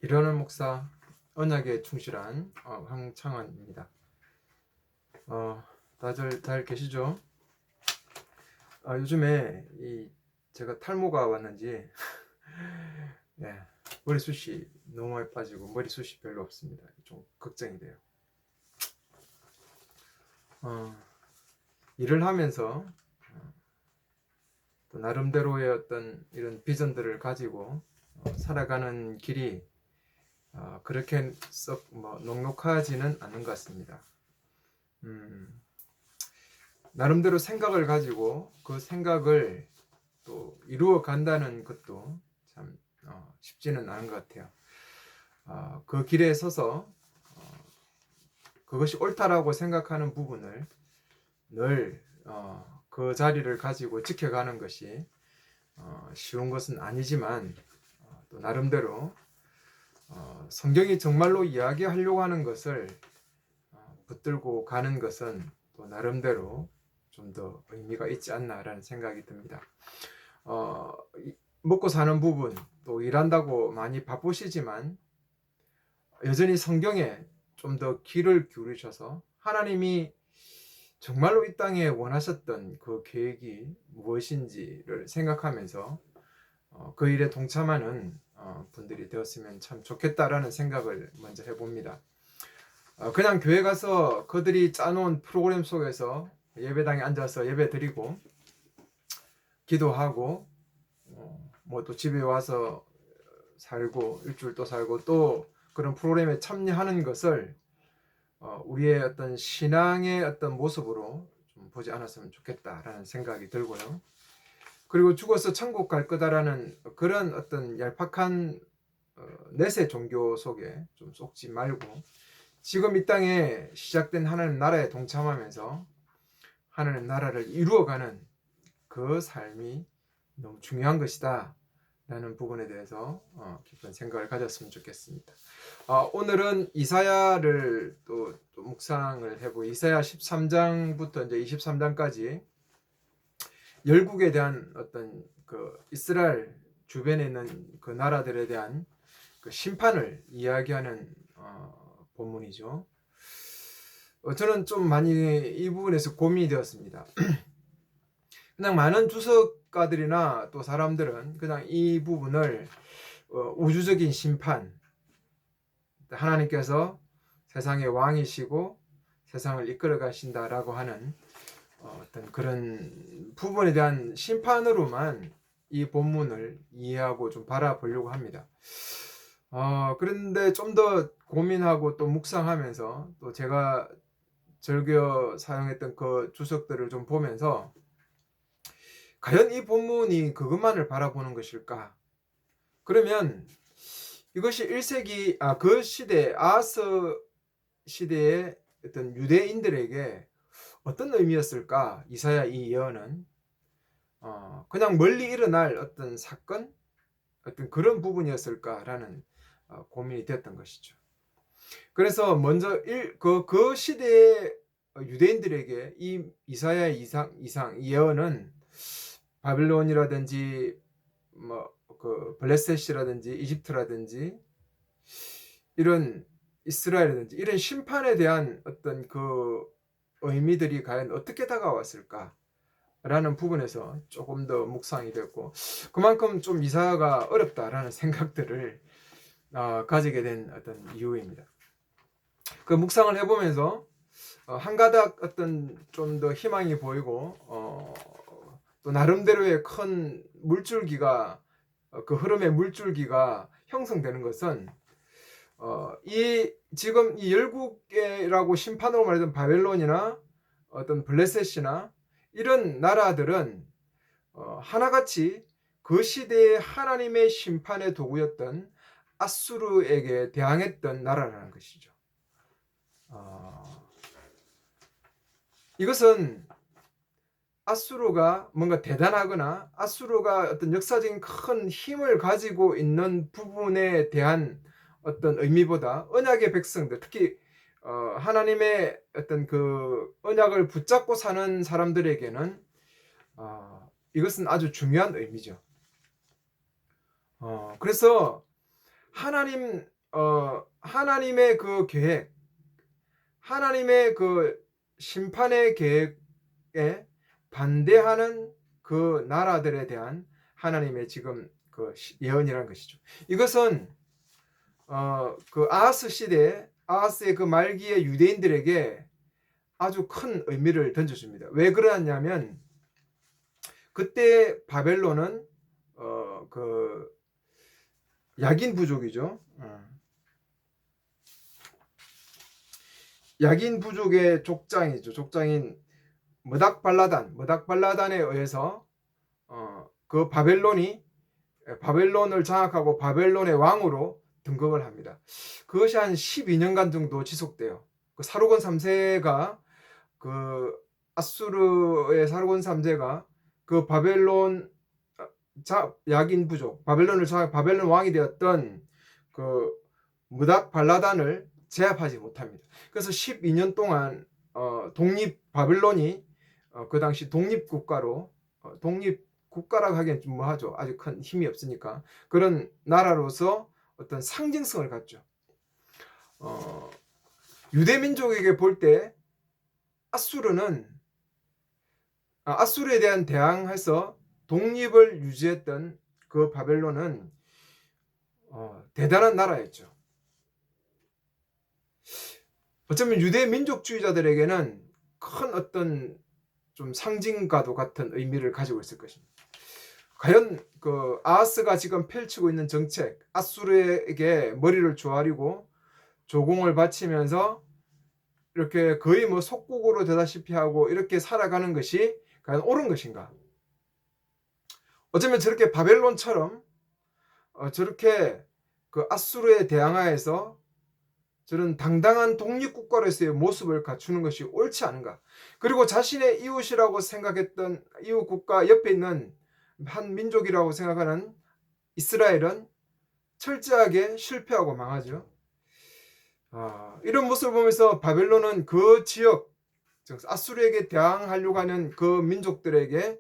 일하는 목사 언약에 충실한 황창원입니다. 다들 잘 계시죠? 요즘에 제가 탈모가 왔는지 예, 머리숱이 너무 많이 빠지고 머리숱이 별로 없습니다. 좀 걱정이 돼요. 일을 하면서 또 나름대로의 어떤 이런 비전들을 가지고 살아가는 길이 그렇게 썩 녹록하지는 않는 것 같습니다. 나름대로 생각을 가지고 그 생각을 또 이루어 간다는 것도 참 쉽지는 않은 것 같아요. 그 길에 서서 그것이 옳다라고 생각하는 부분을 늘 그 자리를 가지고 지켜가는 것이 쉬운 것은 아니지만 또 나름대로 성경이 정말로 이야기하려고 하는 것을 붙들고 가는 것은 또 나름대로 좀 더 의미가 있지 않나라는 생각이 듭니다. 먹고 사는 부분 또 일한다고 많이 바쁘시지만 여전히 성경에 좀 더 귀를 기울이셔서 하나님이 정말로 이 땅에 원하셨던 그 계획이 무엇인지를 생각하면서 그 일에 동참하는 분들이 되었으면 참 좋겠다라는 생각을 먼저 해봅니다. 그냥 교회 가서 그들이 짜놓은 프로그램 속에서 예배당에 앉아서 예배 드리고 기도하고 뭐 또 집에 와서 살고 일주일 또 살고 또 그런 프로그램에 참여하는 것을 우리의 어떤 신앙의 어떤 모습으로 좀 보지 않았으면 좋겠다라는 생각이 들고요. 그리고 죽어서 천국 갈 거다라는 그런 어떤 얄팍한 내세 종교 속에 좀 쏙지 말고 지금 이 땅에 시작된 하나님 나라에 동참하면서 하나님 나라를 이루어가는 그 삶이 너무 중요한 것이다 라는 부분에 대해서 깊은 생각을 가졌으면 좋겠습니다. 오늘은 이사야를 또 묵상을 해보고 이사야 13장부터 이제 23장까지 열국에 대한 어떤 그 이스라엘 주변에 있는 그 나라들에 대한 그 심판을 이야기하는 본문이죠. 저는 좀 많이 이 부분에서 고민이 되었습니다. 그냥 많은 주석가들이나 또 사람들은 그냥 이 부분을 우주적인 심판, 하나님께서 세상의 왕이시고 세상을 이끌어 가신다라고 하는 어떤 그런 부분에 대한 심판으로만 이 본문을 이해하고 좀 바라보려고 합니다. 그런데 좀 더 고민하고 또 묵상하면서 또 제가 즐겨 사용했던 그 주석들을 좀 보면서 과연 이 본문이 그것만을 바라보는 것일까? 그러면 이것이 1세기 그 시대 아하스 시대의 어떤 유대인들에게 어떤 의미였을까? 이사야 이 예언은 그냥 멀리 일어날 어떤 사건, 어떤 그런 부분이었을까라는 고민이 됐던 것이죠. 그래서 먼저 그 시대의 유대인들에게 이 이사야의 이상 예언은 바빌론이라든지 뭐 그 블레셋이라든지 이집트라든지 이런 이스라엘이라든지 이런 심판에 대한 어떤 그 의미들이 과연 어떻게 다가왔을까? 라는 부분에서 조금 더 묵상이 됐고 그만큼 좀 이사야가 어렵다라는 생각들을 가지게 된 어떤 이유입니다. 그 묵상을 해보면서 한 가닥 어떤 좀 더 희망이 보이고 또 나름대로의 큰 물줄기가 그 흐름의 물줄기가 형성되는 것은 지금 이 열국이라고 심판으로 말하던 바벨론이나 어떤 블레셋이나 이런 나라들은 하나같이 그 시대의 하나님의 심판의 도구였던 아수르에게 대항했던 나라라는 것이죠. 이것은 아수르가 뭔가 대단하거나 아수르가 어떤 역사적인 큰 힘을 가지고 있는 부분에 대한 어떤 의미보다 언약의 백성들, 특히 하나님의 어떤 그 언약을 붙잡고 사는 사람들에게는 이것은 아주 중요한 의미죠. 그래서 하나님의 그 계획, 하나님의 그 심판의 계획에 반대하는 그 나라들에 대한 하나님의 지금 그 예언이라는 것이죠. 이것은 그 아하스 시대, 아하스의 그 말기의 유대인들에게 아주 큰 의미를 던져줍니다. 왜 그러냐면 그때 바벨론은 그 야긴 부족이죠. 야긴 부족의 족장이죠. 족장인 머닥발라단에 의해서 그 바벨론을 장악하고 바벨론의 왕으로 등극을 합니다. 그것이 한 12년간 정도 지속돼요. 그 사르곤 3세가 그 아수르의 사르곤 3세가 그 바벨론 야긴 부족 바벨론을 장악 바벨론 왕이 되었던 그 무닥 발라단을 제압하지 못합니다. 그래서 12년 동안 독립 바벨론이 그 당시 독립국가로 독립국가라고 하기엔 좀 뭐하죠. 아주 큰 힘이 없으니까 그런 나라로서 어떤 상징성을 갖죠. 유대민족에게 볼 때 아수르에 대한 대항해서 독립을 유지했던 그 바벨론은 대단한 나라였죠. 어쩌면 유대 민족주의자들에게는 큰 어떤 좀 상징과도 같은 의미를 가지고 있을 것입니다. 과연 그 아하스가 지금 펼치고 있는 정책, 아수르에게 머리를 조아리고 조공을 바치면서 이렇게 거의 뭐 속국으로 되다시피 하고 이렇게 살아가는 것이 과연 옳은 것인가? 어쩌면 저렇게 바벨론처럼 저렇게 그 아수르에 대항하여서 저는 당당한 독립국가로서의 모습을 갖추는 것이 옳지 않은가. 그리고 자신의 이웃이라고 생각했던 이웃 국가 옆에 있는 한 민족이라고 생각하는 이스라엘은 철저하게 실패하고 망하죠. 이런 모습을 보면서 바벨론은 그 지역, 즉 아수르에게 대항하려고 하는 그 민족들에게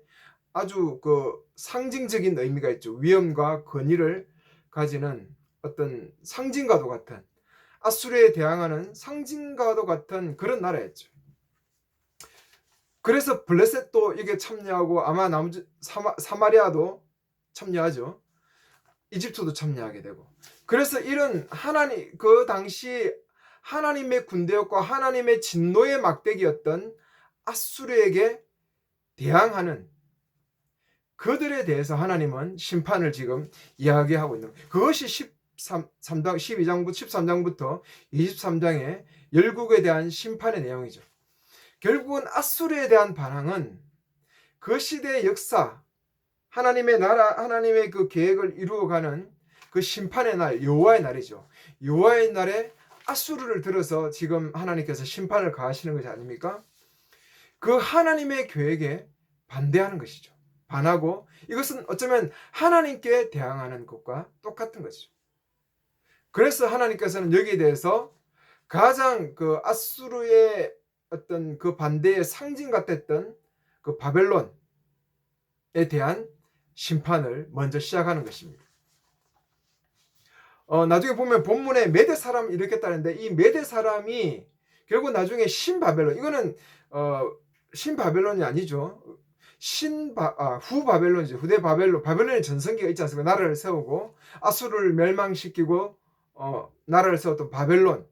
아주 그 상징적인 의미가 있죠. 위엄과 권위를 가지는 어떤 상징과도 같은 아수르에 대항하는 상징과도 같은 그런 나라였죠. 그래서 블레셋도 이게 참여하고 아마 사마리아도 참여하죠. 이집트도 참여하게 되고. 그래서 이런 하나님 그 당시 하나님의 군대였고 하나님의 진노의 막대기였던 아수르에게 대항하는 그들에 대해서 하나님은 심판을 지금 이야기하고 있는 거예요. 그것이 13장부터 23장의 열국에 대한 심판의 내용이죠. 결국은 아수르에 대한 반항은 그 시대의 역사, 하나님의 나라, 하나님의 그 계획을 이루어가는 그 심판의 날, 여호와의 날이죠. 여호와의 날에 아수르를 들어서 지금 하나님께서 심판을 가하시는 것이 아닙니까? 그 하나님의 계획에 반대하는 것이죠. 반하고 이것은 어쩌면 하나님께 대항하는 것과 똑같은 것이죠. 그래서 하나님께서는 여기에 대해서 가장 그 아수르의 어떤 그 반대의 상징 같았던 그 바벨론에 대한 심판을 먼저 시작하는 것입니다. 나중에 보면 본문에 메대 사람 이렇게 했다는데 이 메대 사람이 결국 나중에 신바벨론 이거는 신바벨론이 아니죠. 후 바벨론이죠. 후대 바벨론의 전성기가 있지 않습니까? 나라를 세우고 아수르를 멸망시키고 나라를 세웠던 바벨론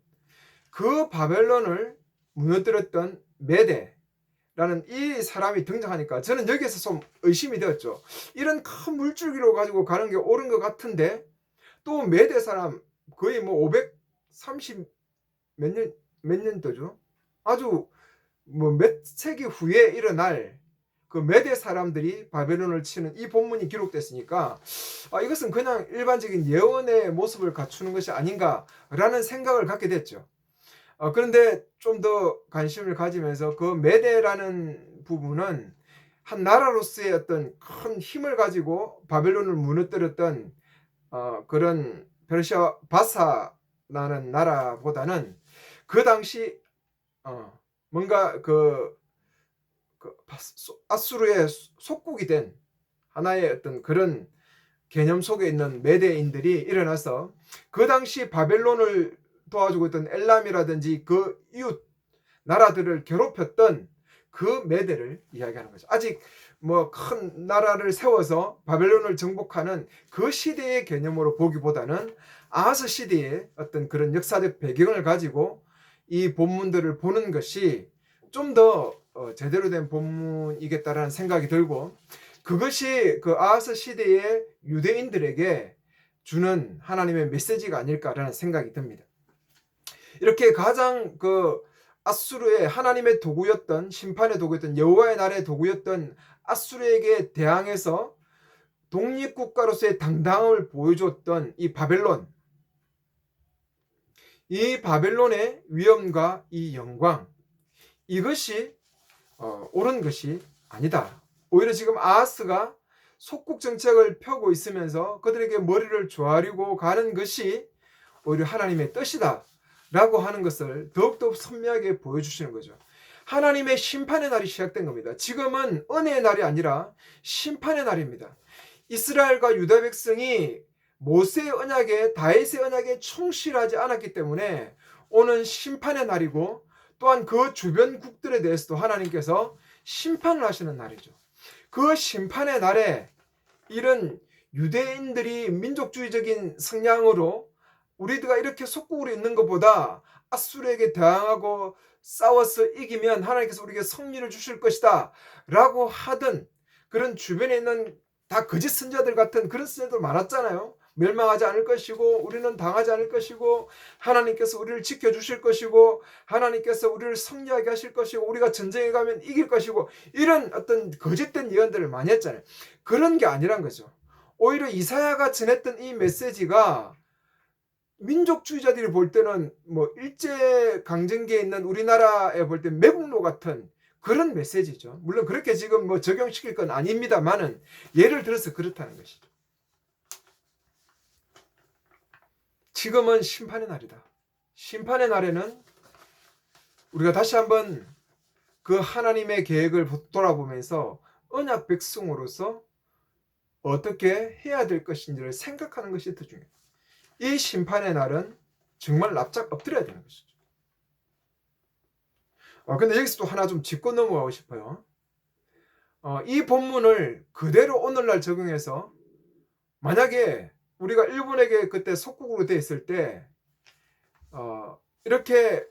그 바벨론을 무너뜨렸던 메대라는 이 사람이 등장하니까 저는 여기에서 좀 의심이 되었죠. 이런 큰 물줄기로 가지고 가는 게 옳은 것 같은데 또 메대 사람 거의 뭐 530 몇 년도죠. 아주 뭐 몇 세기 후에 일어날 그 메대 사람들이 바벨론을 치는 이 본문이 기록됐으니까 이것은 그냥 일반적인 예언의 모습을 갖추는 것이 아닌가라는 생각을 갖게 됐죠. 그런데 좀 더 관심을 가지면서 그 메대라는 부분은 한 나라로서의 어떤 큰 힘을 가지고 바벨론을 무너뜨렸던 그런 페르시아 바사라는 나라보다는 그 당시 뭔가 그 아수르의 속국이 된 하나의 어떤 그런 개념 속에 있는 메대인들이 일어나서 그 당시 바벨론을 도와주고 있던 엘람이라든지 그 이웃 나라들을 괴롭혔던 그 메대를 이야기하는 거죠. 아직 뭐 큰 나라를 세워서 바벨론을 정복하는 그 시대의 개념으로 보기보다는 아하스 시대의 어떤 그런 역사적 배경을 가지고 이 본문들을 보는 것이 좀 더 제대로 된 본문이겠다라는 생각이 들고, 그것이 그 아하스 시대의 유대인들에게 주는 하나님의 메시지가 아닐까라는 생각이 듭니다. 이렇게 가장 그 아수르의 하나님의 도구였던, 심판의 도구였던, 여호와의 날의 도구였던 아수르에게 대항해서 독립국가로서의 당당함을 보여줬던 이 바벨론, 이 바벨론의 위엄과 이 영광, 이것이 옳은 것이 아니다. 오히려 지금 아하스가 속국 정책을 펴고 있으면서 그들에게 머리를 조아리고 가는 것이 오히려 하나님의 뜻이다 라고 하는 것을 더욱더 선명하게 보여주시는 거죠. 하나님의 심판의 날이 시작된 겁니다. 지금은 은혜의 날이 아니라 심판의 날입니다. 이스라엘과 유다 백성이 모세의 언약에, 다윗의 언약에 충실하지 않았기 때문에 오는 심판의 날이고, 또한 그 주변 국들에 대해서도 하나님께서 심판을 하시는 날이죠. 그 심판의 날에 이런 유대인들이 민족주의적인 성향으로 우리가 이렇게 속국으로 있는 것보다 아수르에게 대항하고 싸워서 이기면 하나님께서 우리에게 승리를 주실 것이다 라고 하던 그런 주변에 있는 다 거짓 선자들 같은 그런 선자들 많았잖아요. 멸망하지 않을 것이고, 우리는 당하지 않을 것이고, 하나님께서 우리를 지켜주실 것이고, 하나님께서 우리를 승리하게 하실 것이고, 우리가 전쟁에 가면 이길 것이고, 이런 어떤 거짓된 예언들을 많이 했잖아요. 그런 게 아니란 거죠. 오히려 이사야가 전했던 이 메시지가 민족주의자들이 볼 때는 뭐 일제 강점기에 있는 우리나라에 볼 때 매국노 같은 그런 메시지죠. 물론 그렇게 지금 뭐 적용시킬 건 아닙니다만은 예를 들어서 그렇다는 것이죠. 지금은 심판의 날이다. 심판의 날에는 우리가 다시 한번 그 하나님의 계획을 돌아보면서 언약 백성으로서 어떻게 해야 될 것인지를 생각하는 것이 더 중요해요. 이 심판의 날은 정말 납작 엎드려야 되는 것이죠. 근데 여기서 또 하나 좀 짚고 넘어가고 싶어요. 이 본문을 그대로 오늘날 적용해서 만약에 우리가 일본에게 그때 속국으로 돼 있을 때 이렇게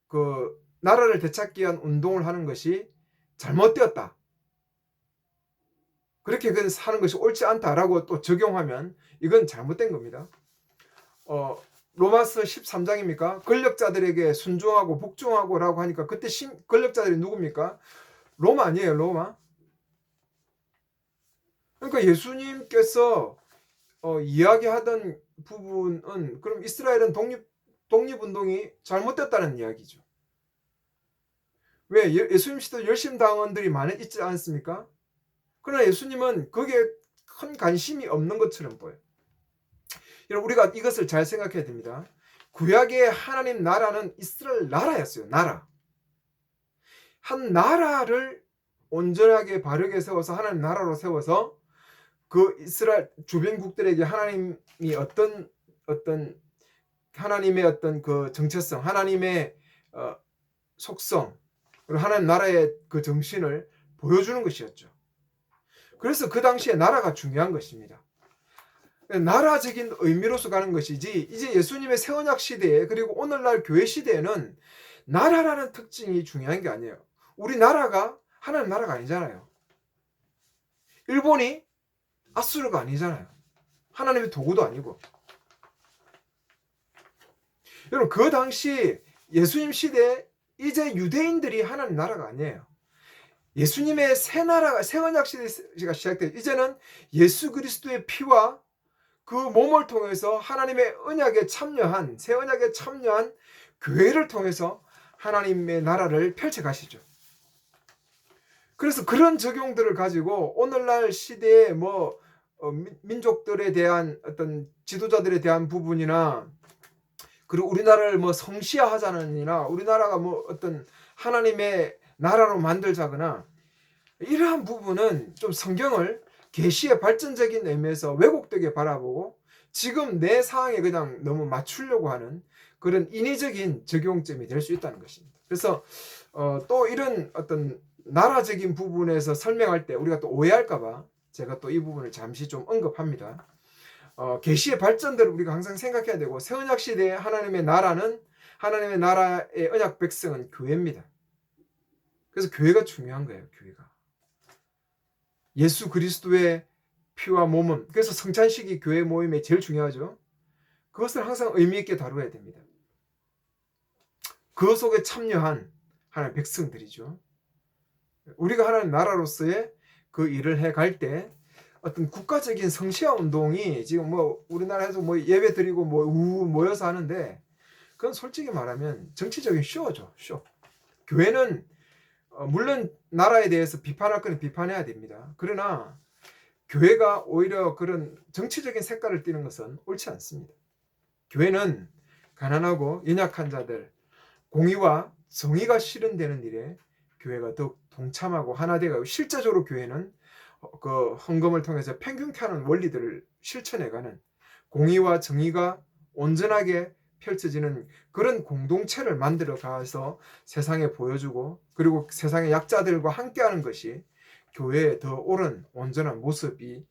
그 나라를 되찾기 위한 운동을 하는 것이 잘못되었다, 그렇게 하는 것이 옳지 않다라고 또 적용하면 이건 잘못된 겁니다. 로마서 13장입니까? 권력자들에게 순종하고 복종하고 라고 하니까 그때 권력자들이 누굽니까? 로마 아니에요, 로마? 그러니까 예수님께서 이야기하던 부분은 그럼 이스라엘은 독립운동이 잘못됐다는 이야기죠. 왜? 예수님 시대 열심당원들이 많이 있지 않습니까? 그러나 예수님은 거기에 큰 관심이 없는 것처럼 보여요. 여러분, 우리가 이것을 잘 생각해야 됩니다. 구약의 하나님 나라는 이스라엘 나라였어요. 나라. 한 나라를 온전하게 바르게 세워서 하나님 나라로 세워서 그 이스라엘 주변국들에게 하나님이 어떤 하나님의 어떤 그 정체성, 하나님의 속성, 그리고 하나님 나라의 그 정신을 보여주는 것이었죠. 그래서 그 당시에 나라가 중요한 것입니다. 나라적인 의미로서 가는 것이지, 이제 예수님의 새언약 시대에 그리고 오늘날 교회 시대에는 나라라는 특징이 중요한 게 아니에요. 우리 나라가 하나님 나라가 아니잖아요. 일본이 아수르가 아니잖아요. 하나님의 도구도 아니고. 여러분, 그 당시 예수님 시대에 이제 유대인들이 하나님 나라가 아니에요. 예수님의 새 나라가, 새 언약 시대가 시작돼요. 이제는 예수 그리스도의 피와 그 몸을 통해서 하나님의 언약에 참여한, 새 언약에 참여한 교회를 통해서 하나님의 나라를 펼쳐 가시죠. 그래서 그런 적용들을 가지고 오늘날 시대에 민족들에 대한 어떤 지도자들에 대한 부분이나, 그리고 우리나라를 성시화하자느니나 우리나라가 어떤 하나님의 나라로 만들자거나, 이러한 부분은 좀 성경을 계시의 발전적인 의미에서 왜곡되게 바라보고 지금 내 상황에 그냥 너무 맞추려고 하는 그런 인위적인 적용점이 될 수 있다는 것입니다. 그래서 또 이런 어떤 나라적인 부분에서 설명할 때 우리가 또 오해할까봐 제가 또 이 부분을 잠시 좀 언급합니다. 계시의 발전들을 우리가 항상 생각해야 되고 새 언약 시대에 하나님의 나라는 하나님의 나라의 언약 백성은 교회입니다. 그래서 교회가 중요한 거예요. 교회가 예수 그리스도의 피와 몸은 그래서 성찬식이 교회 모임에 제일 중요하죠. 그것을 항상 의미 있게 다루어야 됩니다. 그 속에 참여한 하나님의 백성들이죠. 우리가 하나님 나라로서의 그 일을 해갈 때 어떤 국가적인 성시화 운동이 지금 뭐 우리나라에서 뭐 예배 드리고 뭐 모여서 하는데 그건 솔직히 말하면 정치적인 쇼죠. 쇼. 교회는 물론 나라에 대해서 비판할 건 비판해야 됩니다. 그러나 교회가 오히려 그런 정치적인 색깔을 띠는 것은 옳지 않습니다. 교회는 가난하고 연약한 자들, 공의와 정의가 실현되는 일에 교회가 더욱 동참하고 하나 되고 실제적으로 교회는 그 헌금을 통해서 평균케 하는 원리들을 실천해가는 공의와 정의가 온전하게 펼쳐지는 그런 공동체를 만들어 가서 세상에 보여주고 그리고 세상의 약자들과 함께하는 것이 교회의 더 옳은 온전한 모습이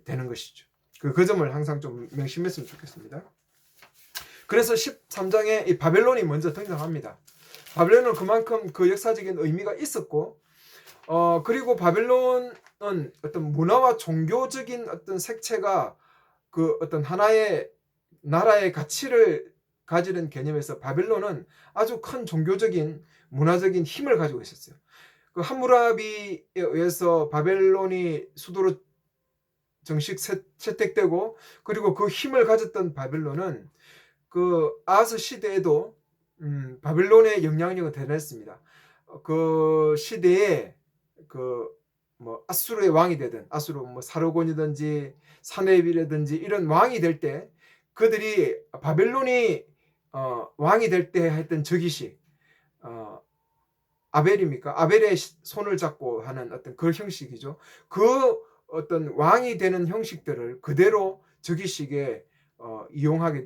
되는 것이죠. 그 점을 항상 좀 명심했으면 좋겠습니다. 그래서 13장에 이 바벨론이 먼저 등장합니다. 바벨론은 그만큼 그 역사적인 의미가 있었고 그리고 바벨론은 어떤 문화와 종교적인 어떤 색채가 그 어떤 하나의 나라의 가치를 가지는 개념에서 바벨론은 아주 큰 종교적인 문화적인 힘을 가지고 있었어요. 그 함무라비에 의해서 바벨론이 수도로 정식 채택되고 그리고 그 힘을 가졌던 바벨론은 그 아하스 시대에도 바벨론의 영향력은 대단했습니다. 그 시대에 그 뭐 아수르의 왕이 되든 아수르 뭐 사르곤이든지 사네비라든지 이런 왕이 될 때 그들이 바벨론이 왕이 될 때 했던 즉위식 아벨입니까? 아벨의 손을 잡고 하는 어떤 그 형식이죠. 그 어떤 왕이 되는 형식들을 그대로 즉위식에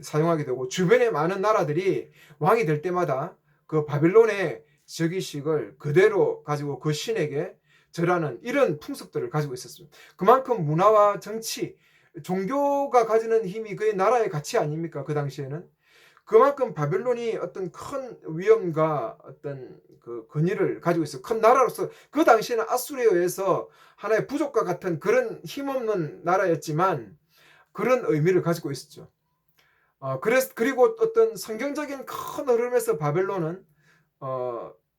사용하게 되고 주변의 많은 나라들이 왕이 될 때마다 그 바벨론의 즉위식을 그대로 가지고 그 신에게 절하는 이런 풍습들을 가지고 있었습니다. 그만큼 문화와 정치, 종교가 가지는 힘이 그의 나라의 가치 아닙니까? 그 당시에는. 그만큼 바벨론이 어떤 큰 위엄과 어떤 그 권위를 가지고 있어 큰 나라로서 그 당시에는 아수르에 의해서 하나의 부족과 같은 그런 힘없는 나라였지만 그런 의미를 가지고 있었죠. 그리고 어떤 성경적인 큰 흐름에서 바벨론은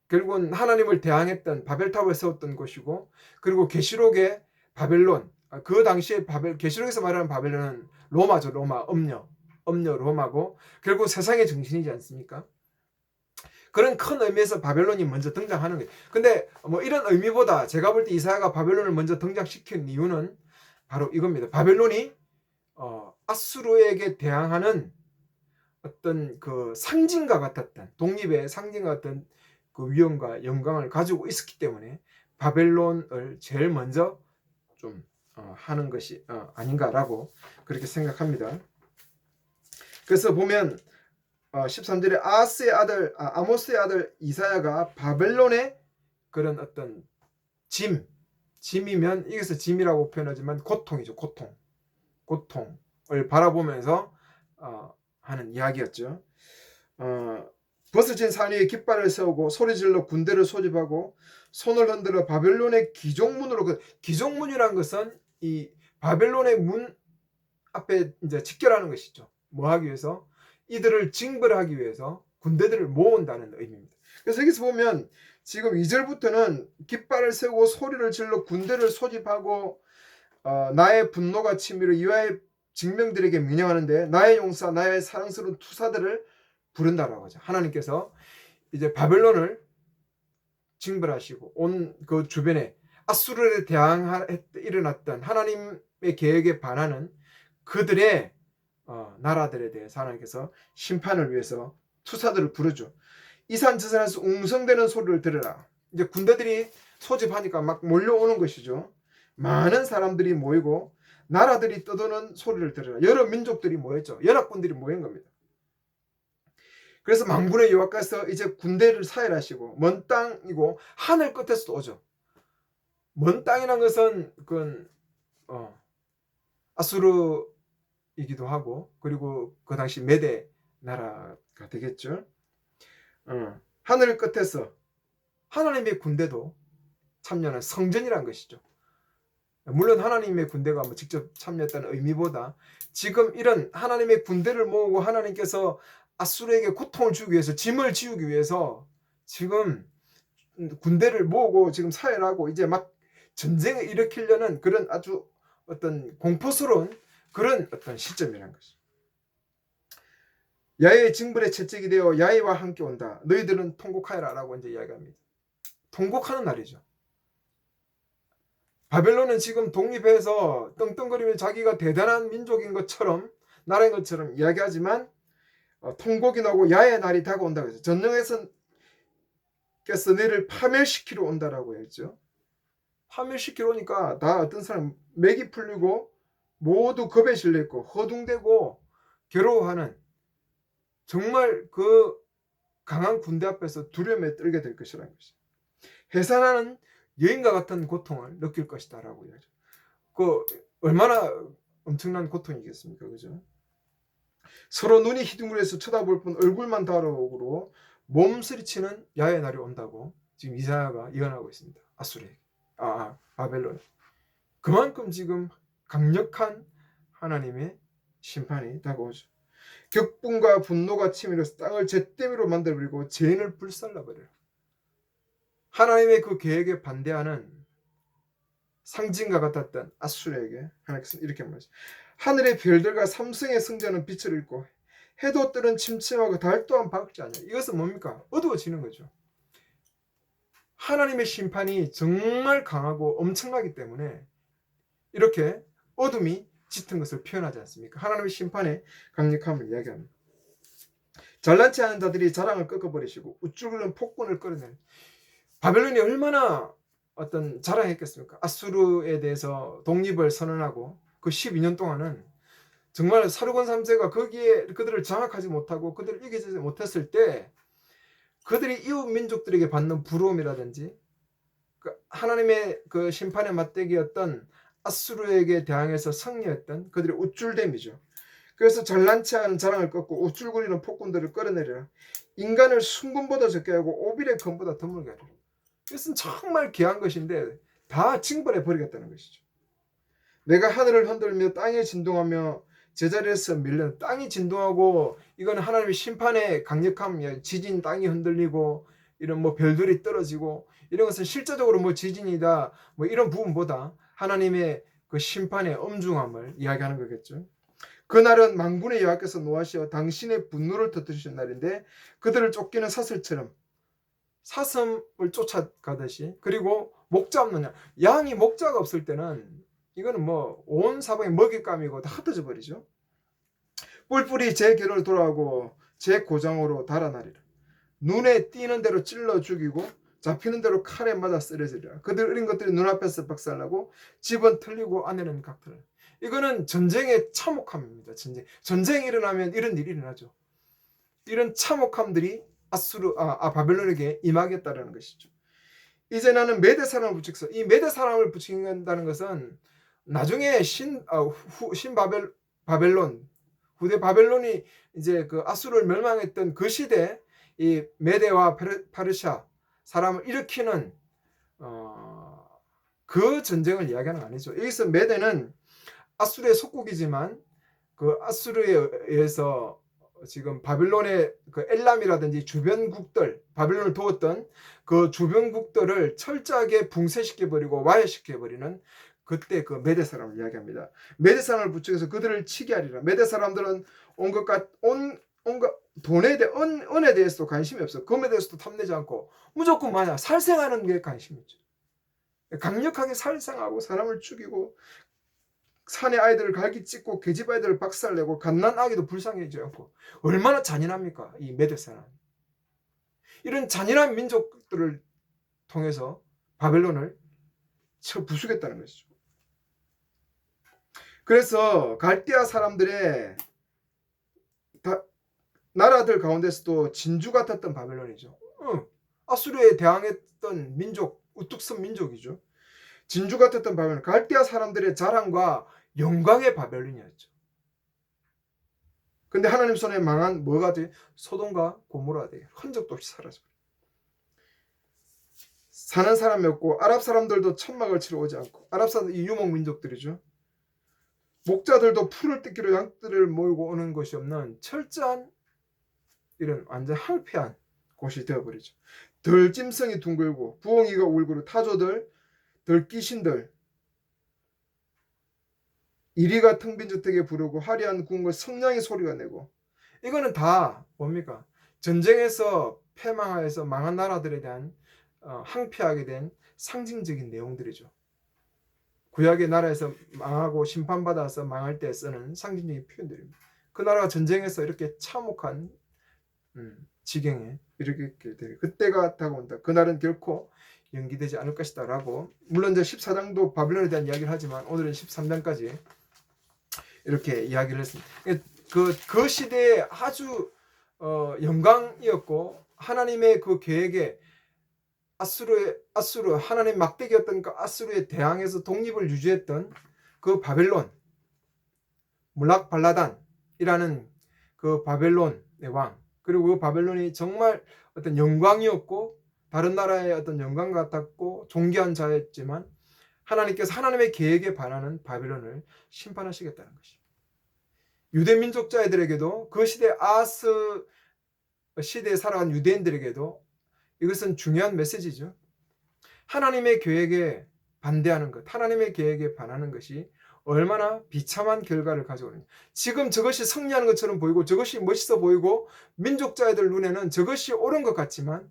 결국은 하나님을 대항했던 바벨탑을 세웠던 곳이고 그리고 계시록의 바벨론 그 당시에 계시록에서 말하는 바벨론은 로마죠. 로마 엄녀 로마고 결국 세상의 정신이지 않습니까? 그런 큰 의미에서 바벨론이 먼저 등장하는 거예요. 근데 뭐 이런 의미보다 제가 볼 때 이사야가 바벨론을 먼저 등장시킨 이유는 바로 이겁니다. 바벨론이 아수르에게 대항하는 어떤 그 상징과 같았던 독립의 상징과 같은 그 위엄과 영광을 가지고 있었기 때문에 바벨론을 제일 먼저 좀 하는 것이 아닌가라고 그렇게 생각합니다. 그래서 보면 13절에 아모스의 아들 이사야가 바벨론의 그런 어떤 짐이면 여기서 짐이라고 표현하지만 고통이죠. 고통을 바라보면서 하는 이야기였죠. 벗어진 산 위에 깃발을 세우고 소리질러 군대를 소집하고 손을 흔들어 바벨론의 기종문으로 기종문이라는 것은 이 바벨론의 문 앞에 이제 직결하는 것이죠. 뭐 하기 위해서? 이들을 징벌하기 위해서 군대들을 모은다는 의미입니다. 그래서 여기서 보면 지금 2절부터는 깃발을 세우고 소리를 질러 군대를 소집하고 나의 분노가 치밀어 이와의 징명들에게 명령하는데 나의 용사 나의 사랑스러운 투사들을 부른다라고 하죠. 하나님께서 이제 바벨론을 징벌하시고 온 그 주변에 아수르에 대항해 일어났던 하나님의 계획에 반하는 그들의 나라들에 대해서 하나님께서 심판을 위해서 투사들을 부르죠. 이 산 저 산에서 웅성대는 소리를 들으라. 이제 군대들이 소집하니까 막 몰려오는 것이죠. 많은 사람들이 모이고 나라들이 떠도는 소리를 들으라. 여러 민족들이 모였죠. 연합군들이 모인 겁니다. 그래서 만군의 여호와께서 이제 군대를 사열하시고 먼 땅이고 하늘 끝에서도 오죠. 먼 땅이라는 것은 그건 아수르이기도 하고 그리고 그 당시 메대 나라가 되겠죠. 하늘 끝에서 하나님의 군대도 참여하는 성전이란 것이죠. 물론 하나님의 군대가 뭐 직접 참여했다는 의미보다 지금 이런 하나님의 군대를 모으고 하나님께서 아수르에게 고통을 주기 위해서 짐을 지우기 위해서 지금 군대를 모으고 지금 사열하고 이제 막 전쟁을 일으키려는 그런 아주 어떤 공포스러운 그런 어떤 시점이라는 것이죠. 야훼의 징벌의 채찍이 되어 야훼와 함께 온다. 너희들은 통곡하여라 라고 이제 이야기합니다. 통곡하는 날이죠. 바벨론은 지금 독립해서 떵떵거리며 자기가 대단한 민족인 것처럼 나라인 것처럼 이야기하지만 통곡이 나고 야훼의 날이 다가온다고 해서 전능에서 너희를 파멸시키러 온다라고 했죠. 파멸시키러 오니까 다 어떤 사람 맥이 풀리고 모두 겁에 실려있고 허둥대고 괴로워하는 정말 그 강한 군대 앞에서 두려움에 떨게 될 것이라는 것이죠. 해산하는 여인과 같은 고통을 느낄 것이다 라고 이야기하죠. 그 얼마나 엄청난 고통이겠습니까? 그죠? 서로 눈이 희둥그레서 쳐다볼 뿐 얼굴만 다르고 몸서리치는 야훼의 날이 온다고 지금 이사야가 예언하고 있습니다. 아수르에게. 바벨론. 그만큼 지금 강력한 하나님의 심판이 다가오죠. 격분과 분노가 치밀어서 땅을 잿더미로 만들어버리고 죄인을 불살라버려요. 하나님의 그 계획에 반대하는 상징과 같았던 아수르에게 하나님께서 이렇게 말하죠. 하늘의 별들과 삼성의 성전은 빛을 잃고 해도 뜨는 침침하고 달 또한 밝지 않냐. 이것은 뭡니까? 어두워지는 거죠. 하나님의 심판이 정말 강하고 엄청나기 때문에 이렇게 어둠이 짙은 것을 표현하지 않습니까? 하나님의 심판의 강력함을 이야기합니다. 잘난 체 하는 자들이 자랑을 꺾어버리시고 우쭐거리는 폭군을 끌어내는 바벨론이 얼마나 어떤 자랑했겠습니까? 아수르에 대해서 독립을 선언하고 그 12년 동안은 정말 사르곤 3세가 거기에 그들을 장악하지 못하고 그들을 이기지 못했을 때 그들이 이웃 민족들에게 받는 부러움이라든지 하나님의 그 심판의 맞대기였던 아수르에게 대항해서 승리했던 그들의 우쭐됨이죠. 그래서 잘난 체하는 자랑을 꺾고 우쭐거리는 폭군들을 끌어내리라. 인간을 순금보다 적게 하고 오빌의 검보다 드물게 하리라. 이것은 정말 귀한 것인데 다 징벌해 버리겠다는 것이죠. 내가 하늘을 흔들며 땅에 진동하며 제자리에서 밀려 땅이 진동하고 이건 하나님의 심판의 강력함이야. 지진 땅이 흔들리고 이런 뭐 별들이 떨어지고 이런 것은 실제적으로 뭐 지진이다 뭐 이런 부분보다 하나님의 그 심판의 엄중함을 이야기하는 거겠죠. 그날은 만군의 여호와께서 노하시어 당신의 분노를 터뜨리신 날인데 그들을 쫓기는 사슬처럼 사슴을 쫓아가듯이 그리고 목자 없는 양이 목자가 없을 때는 이거는 뭐 온 사방에 먹잇감이고 다 흩어져 버리죠. 뿔뿔이 제 궤를 돌아오고 제 고장으로 달아나리라. 눈에 띄는 대로 찔러 죽이고 잡히는 대로 칼에 맞아 쓰러지리라. 그들 어린 것들이 눈앞에서 박살나고 집은 틀리고 안에는 각들. 이거는 전쟁의 참혹함입니다. 전쟁이 일어나면 이런 일이 일어나죠. 이런 참혹함들이 바벨론에게 임하겠다라는 것이죠. 이제 나는 메대 사람을 부추겨서 이 메대 사람을 부추긴다는 것은 나중에 바벨론 후대 바벨론이 이제 그 아수르를 멸망했던 그 시대 이 메대와 파르샤 사람을 일으키는 그 전쟁을 이야기하는 거 아니죠. 여기서 메대는 아수르의 속국이지만 그 아수르에 의해서 지금 바벨론의 그 엘람이라든지 주변국들 바벨론을 도웠던 그 주변국들을 철저하게 붕괴시켜버리고 와해시켜버리는 그때 그 메대 사람을 이야기합니다. 메대 사람을 부추겨서 그들을 치게 하리라. 메대 사람들은 온갖 은에 대해서도 관심이 없어. 금에 대해서도 탐내지 않고 무조건 살생하는 게 관심이죠. 강력하게 살생하고 사람을 죽이고 산의 아이들을 갈기 찢고 계집 아이들을 박살내고 갓난 아기도 불쌍해지지 않고 얼마나 잔인합니까? 이 메대 사람. 이런 잔인한 민족들을 통해서 바벨론을 쳐 부수겠다는 것이죠. 그래서 갈대아 사람들의 나라들 가운데서도 진주 같았던 바벨론이죠. 아수르에 대항했던 민족, 우뚝 선 민족이죠. 진주 같았던 바벨론, 갈대아 사람들의 자랑과 영광의 바벨론이었죠. 근데 하나님 손에 망한 뭐가 돼? 소돔과 고모라 돼. 흔적도 없이 사라져. 사는 사람이 없고 아랍 사람들도 천막을 치러 오지 않고, 아랍 사람들 이 유목 민족들이죠. 목자들도 풀을 뜯기로 양들을 모이고 오는 곳이 없는 철저한 이런 완전 황폐한 곳이 되어버리죠. 덜짐승이 둥글고 부엉이가 울고 타조들, 덜귀신들, 이리가 텅 빈 주택에 부르고 화려한 궁궐 성냥이 소리가 내고, 이거는 다 뭡니까? 전쟁에서 패망하여서 망한 나라들에 대한 항폐하게 된 상징적인 내용들이죠. 구약의 나라에서 망하고 심판받아서 망할 때 쓰는 상징적인 표현들입니다. 그 나라가 전쟁에서 이렇게 참혹한 지경에 이렇게 될 그때가 다가온다. 그날은 결코 연기되지 않을 것이다 라고, 물론 이제 14장도 바빌론에 대한 이야기를 하지만 오늘은 13장까지 이렇게 이야기를 했습니다. 그 시대에 아주 영광이었고, 하나님의 그 계획에 아수르 하나님 막대기였던 그 아수르에 대항해서 독립을 유지했던 그 바벨론, 물락발라단이라는 그 바벨론의 왕, 그리고 그 바벨론이 정말 어떤 영광이었고 다른 나라의 어떤 영광 같았고 존귀한 자였지만, 하나님께서 하나님의 계획에 반하는 바벨론을 심판하시겠다는 것입니다. 유대 민족자들에게도, 그 시대 아하스 시대에 살아간 유대인들에게도 이것은 중요한 메시지죠. 하나님의 계획에 반대하는 것, 하나님의 계획에 반하는 것이 얼마나 비참한 결과를 가져오느냐. 지금 저것이 승리하는 것처럼 보이고 저것이 멋있어 보이고 민족자들 눈에는 저것이 옳은 것 같지만,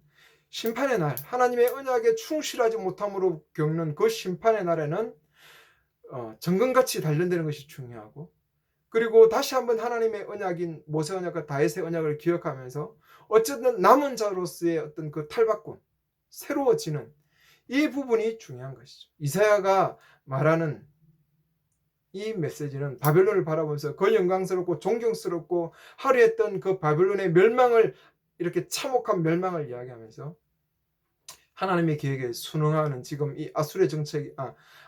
심판의 날, 하나님의 언약에 충실하지 못함으로 겪는 그 심판의 날에는 정금같이 단련되는 것이 중요하고, 그리고 다시 한번 하나님의 언약인 모세 언약과 다윗의 언약을 기억하면서 어쨌든 남은 자로서의 어떤 그 탈바꿈, 새로워지는 이 부분이 중요한 것이죠. 이사야가 말하는 이 메시지는 바벨론을 바라보면서 그 영광스럽고 존경스럽고 화려했던 그 바벨론의 멸망을, 이렇게 참혹한 멸망을 이야기하면서 하나님의 계획에 순응하는 지금 이 아수르의 정책,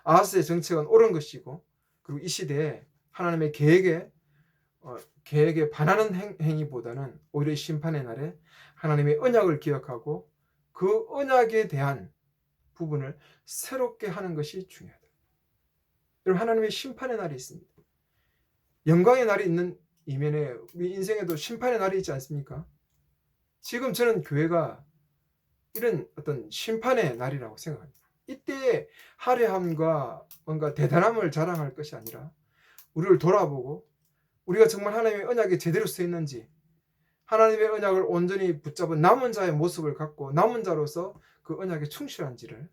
아하스의 정책은 옳은 것이고, 그리고 이 시대에 하나님의 계획에 반하는 행위보다는 오히려 심판의 날에 하나님의 언약을 기억하고 그 언약에 대한 부분을 새롭게 하는 것이 중요하다. 여러분, 하나님의 심판의 날이 있습니다. 영광의 날이 있는 이면에 우리 인생에도 심판의 날이 있지 않습니까? 지금 저는 교회가 이런 어떤 심판의 날이라고 생각합니다. 이때의 화려함과 뭔가 대단함을 자랑할 것이 아니라 우리를 돌아보고 우리가 정말 하나님의 언약에 제대로 서 있는지, 하나님의 언약을 온전히 붙잡은 남은 자의 모습을 갖고 남은 자로서 그 언약에 충실한지를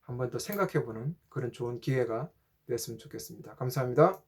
한번 더 생각해보는 그런 좋은 기회가 됐으면 좋겠습니다. 감사합니다.